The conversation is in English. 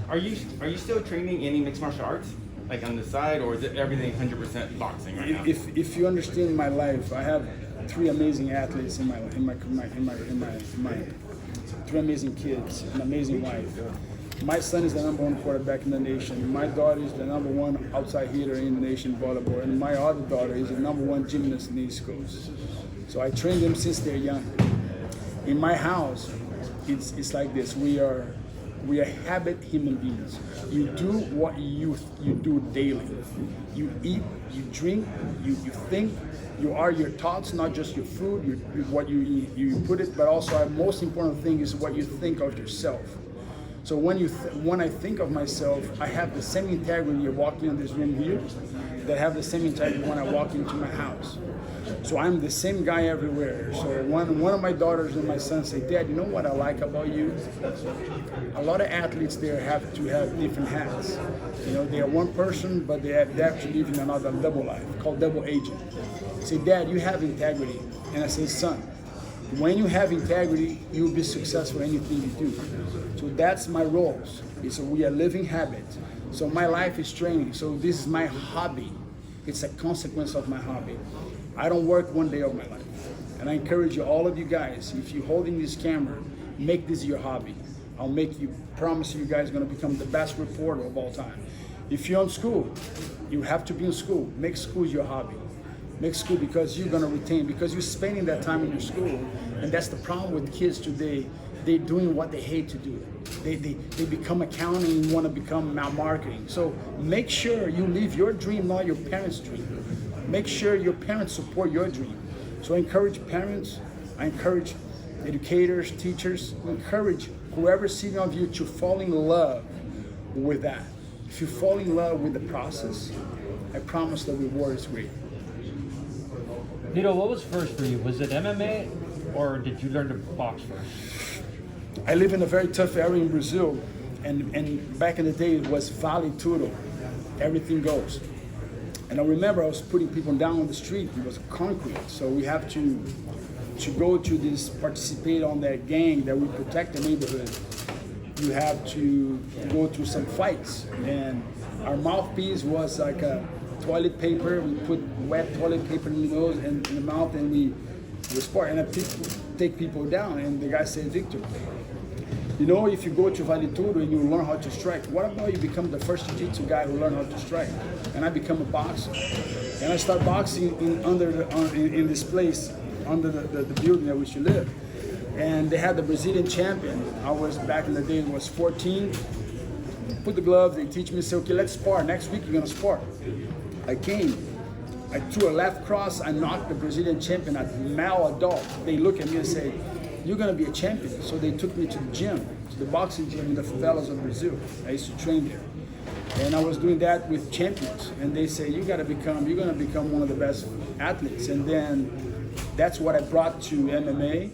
Are you still training any mixed martial arts, like on the side, or is it everything 100% boxing right now? If you understand my life, I have three amazing athletes in my three amazing kids, an amazing wife. My son is the #1 quarterback in the nation. My daughter is the #1 outside hitter in the nation volleyball, and my other daughter is the #1 gymnast in the East Coast. So I train them since they're young. In my house, it's like this. We are habit human beings. You do what you do daily. You eat, you drink, you think. You are your thoughts, not just your food. What you eat, you put it. But also, the most important thing is what you think of yourself. So when I think of myself, I have the same integrity of walking in this room here that have the same integrity when I walk into my house. So I'm the same guy everywhere. So one of my daughters and my son say, Dad, you know what I like about you? A lot of athletes there have to have different hats. You know, they are one person, but they have to live in another double life called double agent. I say, Dad, you have integrity. And I say, son, when you have integrity, you'll be successful in anything you do. So that's my roles. So we are living habits. So my life is training. So this is my hobby. It's a consequence of my hobby. I don't work one day of my life. And I encourage you, all of you guys, if you're holding this camera, make this your hobby. I'll make you, promise you guys are gonna become the best reporter of all time. If you're in school, you have to be in school. Make school your hobby. Make school because you're gonna retain, because you're spending that time in your school. And that's the problem with kids today. They're doing what they hate to do. They become accounting and want to become marketing. So make sure you live your dream, not your parents' dream. Make sure your parents support your dream. So I encourage parents, I encourage educators, teachers, encourage whoever's sitting of you to fall in love with that. If you fall in love with the process, I promise the reward is great. Vitor, what was first for you? Was it MMA or did you learn to box first? I live in a very tough area in Brazil, and back in the day it was vale tudo, everything goes. And I remember I was putting people down on the street. It was concrete, so we have to go to this, participate on that gang that we protect the neighborhood. You have to go through some fights, and our mouthpiece was like a toilet paper. We put wet toilet paper in the nose and in the mouth, and we sport. And I take people down. And the guy said, Victor, you know, if you go to Vale Tudo and you learn how to strike, what about you become the first jiu-jitsu guy who learned how to strike? And I become a boxer. And I start boxing in this place, under the building at which you live. And they had the Brazilian champion. I was, back in the day, was 14. Put the gloves, they teach me, say, okay, let's spar. Next week, you're gonna spar. I came. I threw a left cross. I knocked the Brazilian champion, a male adult. They look at me and say, you're gonna be a champion. So they took me to the gym, to the boxing gym in the favelas of Brazil. I used to train there. And I was doing that with champions. And they say, you're gonna become one of the best athletes. And then that's what I brought to MMA.